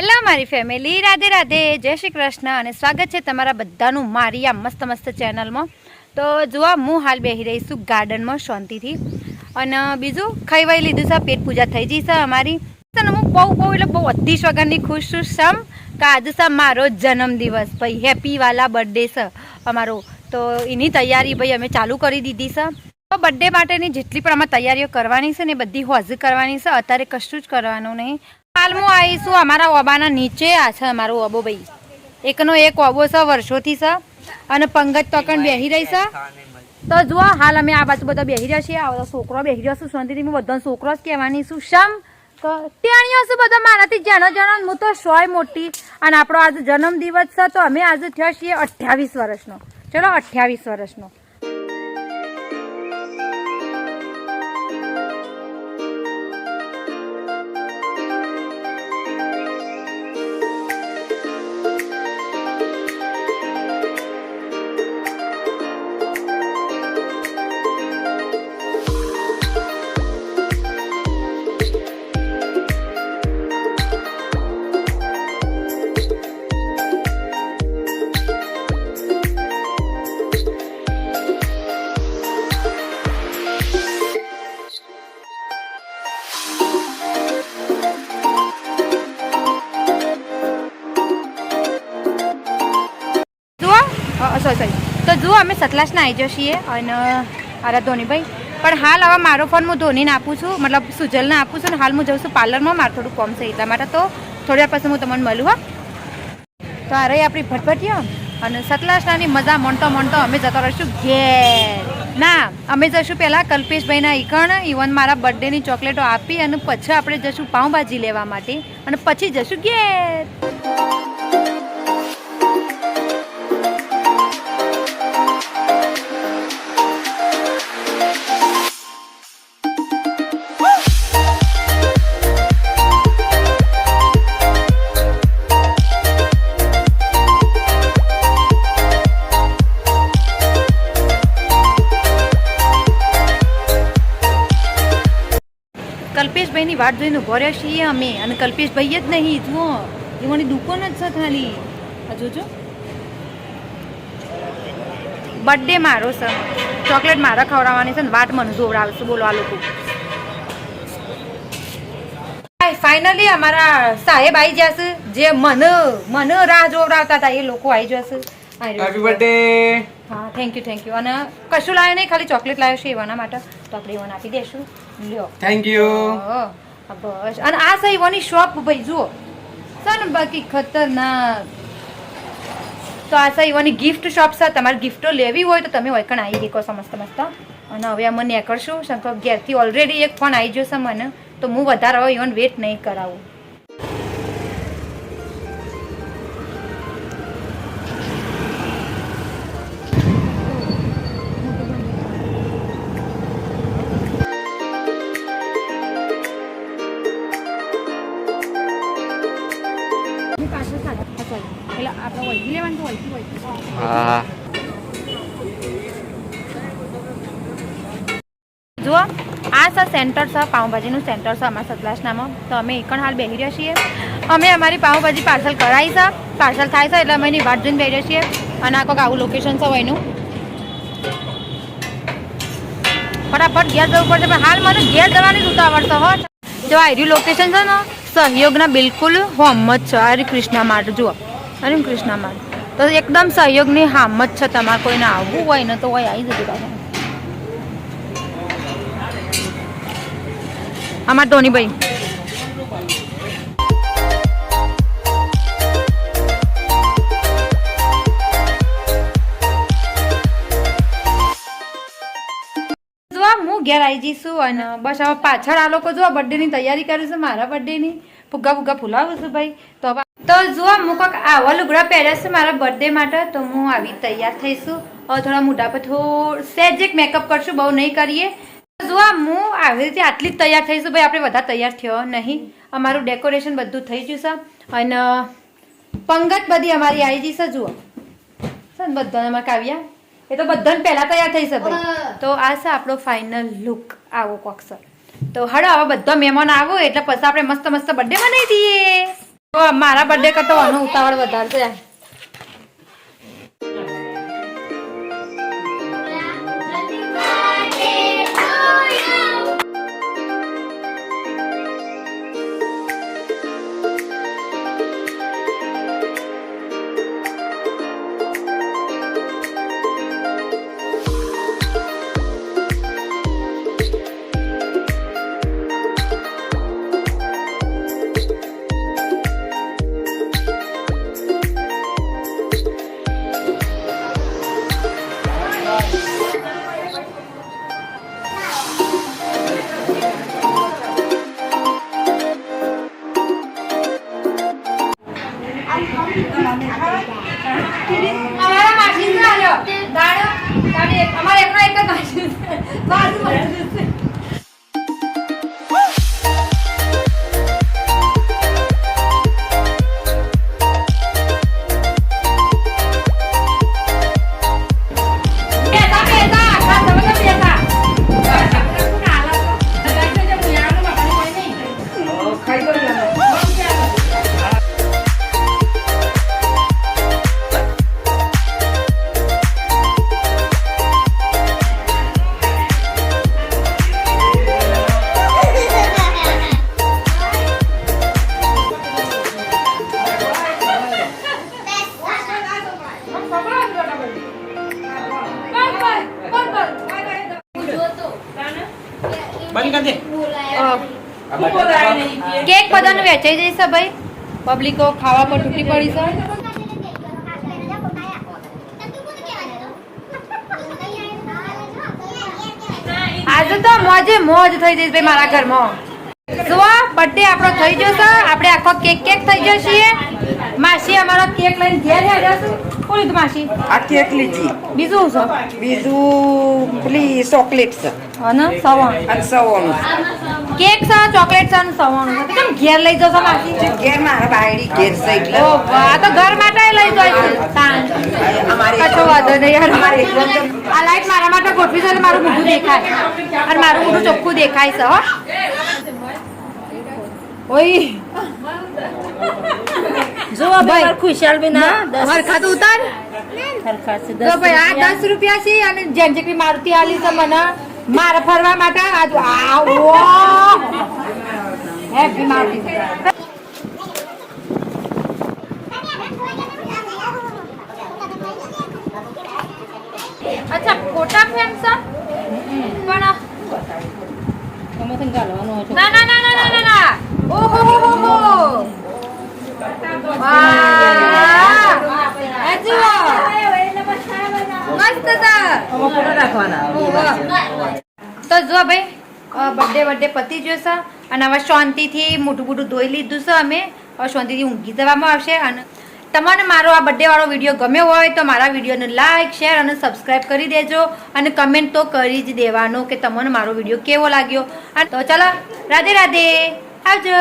Hello મારી family, Radhe Radhe, જય શ્રી કૃષ્ણ અને સ્વાગત છે તમારા બધાનું મારી આ મસ્ત મસ્ત ચેનલમાં. તો જુઓ, હું હાલ બેસી રહી છું ગાર્ડનમાં શાંતિથી અને બીજું ખાઈ વાઈ લીધું છે, પેટ પૂજા થઈ ગઈ છે અમારી. હું બહુ એટલે બહુ અતિશ વગરની ખુશ છું સમ કે આજે છે મારો જન્મદિવસ ભાઈ, હેપી વાલા બર્થડે છે અમારો. તો એની તૈયારી ભાઈ અમે ચાલુ કરી દીધી છે. તો બર્થડે માટેની જેટલી પણ અમે તૈયારીઓ કરવાની છે ને એ બધી હાજર કરવાની છે, અત્યારે કશું જ કરવાનું નહીં. હાલ હું આવીશું અમારા ઓબાના નીચે. આ છે અમારો ઓબો ભાઈ, એકનો એક ઓબો છે, વર્ષોથી છે અને પંગજ તકણ બેસી રહી છે. તો જુઓ, હાલ અમે આ બાજુ બધા બેસી રહ્યા છીએ. આ બધા છોકરો બેસી રહ્યો છું શાંતિથી. હું બધા છોકરો જ કહેવાની છું શમ ત્યાં હશે બધા મારાથી જાણો જાણો. હું તો સોય મોટી અને આપણો આજે જન્મદિવસ છે તો અમે આજે થયા છીએ 28 વર્ષનો. ચલો 28 વર્ષનો. તો જુઓ, અમે સતલાસના આવી જઈએ અને આરા ધોનીભાઈ પણ હાલ હવે મારો ફોન હું ધોનીને આપું છું, મતલબ સુજલને આપું છું. અને હાલ હું જાઉં છું પાર્લરમાં, મારે થોડું કોમ છે એટલા માટે. તો થોડી વાર પછી હું તમને મળું. હા, તો આ રહી આપણી ભટભટીઓ અને સતલાસનાની મજા મોનતો મોનતો અમે જતા રહીશું ઘેર. ના, અમે જઈશું પહેલાં કલ્પેશભાઈના ઈકણ, ઇવન મારા બર્થડેની ચોકલેટો આપી અને પછી આપણે જઈશું પાઉંભાજી લેવા માટે અને પછી જઈશું ઘેર. કલ્પેશભાઈની વાટ જોઈને ઉભો રહ્યા છીએ અમે અને કલ્પેશભાઈ જ નહીં, જુઓ એવાની દુકાન જ છે ખાલી. આ જોજો, બર્થડે મારો છે, ચોકલેટ મારે ખવડાવવાની છે ને વાટ મને જોવડાવશે. બોલો આ લોકો. ફાઇનલી અમારા સાહેબ આવી જશે, જે મને રાહ જોવડાવતા હતા એ લોકો આવી જશે. Happy birthday. હા, થેન્ક યુ. અને કશું લાવ્યો નહીં, ખાલી ચોકલેટ લાવ્યો છે એવાના માટે, તો આપણે એવાને આપી દઈશું. લ્યો, થેન્ક યુ. બસ. અને આ છે એવાની શોપ ભાઈ, જુઓ છે ને બાકી ખતરનાક. તો આ છે એવાની ગિફ્ટ શોપ છે. તમારે ગિફ્ટો લેવી હોય તો તમે વૈકણ આવી દેખો સમજતા મસ્તા. અને હવે અમે નીકળશું શંકર ઘેરથી. ઓલરેડી એક ફોન આવી જશે મને, તો હું વધારે હવે ઇવન વેટ નહીં કરાવું. જુઓ, આ છે સેન્ટર છે, પાઉંભાજીનું સેન્ટર છે અમારા સતલાસનામાં. તો અમે એકણ હાલ બેસી રહ્યા છીએ. અમે અમારી પાઉંભાજી પાર્સલ કરાવી છે, પાર્સલ થાય છે એટલે અમે એની વાટ જોઈને બેસી રહ્યા છીએ. અને આ કોઈક આવું લોકેશન છે એનું. ફટાફટ ઘેર જવું પડશે, પણ હાલ મને ઘેર જવાની જ ઉતાવળ છે. હો, જો આ એરી લોકેશન છે ને સહયોગના બિલકુલ હોમ જ છે. હરે કૃષ્ણ માર્ટ, જુઓ હરે કૃષ્ણ માર્ટ. તો એકદમ સહયોગની હામ જ છે. તમારે કોઈને આવવું હોય ને તો હોય આવી જતું પાછું. અમાર ધોનીભાઈ હું ઘેર આવી જઈશું. અને બસ હવે પાછળ આ લોકો જો બર્થડેની તૈયારી કરે છે, મારા બર્થડેની ફુગ્ગા ફૂલાવું છું ભાઈ. તો જુઓ, હું કોઈક આવા લુગડા પહેર્યા છે મારા બર્થડે માટે, તો હું આવી તૈયાર થઈશું. હવે થોડા મોઢા પર થોડું સહેજ એક મેકઅપ કરશું, બહુ નહીં કરીએ. જુઓ, હું આવી રીતે આટલી જ તૈયાર થઈશું ભાઈ, આપણે બધા તૈયાર થયો નહીં. અમારું ડેકોરેશન બધું થઈ ગયું છે અને પંગત બધી અમારી આવી જઈ છે. જુઓ બધા અમારે કાવ્યા એ તો બધાને પહેલા તૈયાર થઈ શકે. તો આ છે આપણો ફાઇનલ લુક, આવો કોક છે. તો હડો હવે બધા મહેમાન આવો એટલે પછી આપણે મસ્ત મસ્ત બર્થડે બનાવી દઈએ. તો મારા બર્થડે કરતો આનો ઉતાવળ વધારે છે. અમારા માસી ના આવ્યો દાડો અમારે એકનો એક જ માસી બાજુ બાજુ કેક બધાનું વેચાઈ જશે ભાઈ. પબ્લિકો ખાવા પર તૂટી પડી છે. આજે તો મોજે મોજ થઈ જઈશ ભાઈ મારા ઘરમાં. જુઓ બર્થડે આપણો થઈ જશે. આપણે આખો કેક થઈ જશે. માસી અમારો કેક લઈને ઘેર આવ્યા છે. કોણ લીધું માસી? આ કેક લીધી. બીજું શું? બીજું પેલી ચોકલેટ છે અને સવાણું. અને સવાણું કેક છે, ચોકલેટ છે અને સવાણું છે. કેમ ઘેર લઈ જશો માસી? ઘેર મારા બાયડી ઘેર છે એટલે ઓ વાહ, તો ઘર માટે લઈ જાય છે. કશો વાંધો નહીં યાર. આ લાઈટ મારા માટે ગોઠવી છે એટલે મારું મોઢું દેખાય અને મારું મોઢું ચોખ્ખું દેખાય છે. હો ઓય જો ભાઈ ખુશાલ બી ના હરખા તો ઉતાર. તો ભાઈ આ 10 રૂપિયા છે અને જેનજેકરી મારુતિ આલી છે મને મારા ફરવા માટે. આવો હેપી મારુતિ. અચ્છા ફોટા ફ્રેમ છે પણ ના ના ના ના ના ના. ઓહો હો હો હો. વાહ એ જુઓ મસ્ત તો જો ભાઈ બર્થડે પતી જશે અને હવે શાંતિથી મોટું ધોઈ લીધું છે. અમે હવે શાંતિથી ઊંઘી જવામાં આવશે. અને તમને મારો આ બર્થડે વાળો વિડીયો ગમ્યો હોય તો મારા વિડીયોને લાઈક શેર અને સબસ્ક્રાઈબ કરી દેજો અને કમેન્ટ તો કરી જ દેવાનો કે તમને મારો વિડીયો કેવો લાગ્યો. તો ચાલો રાધે રાધે આવજો.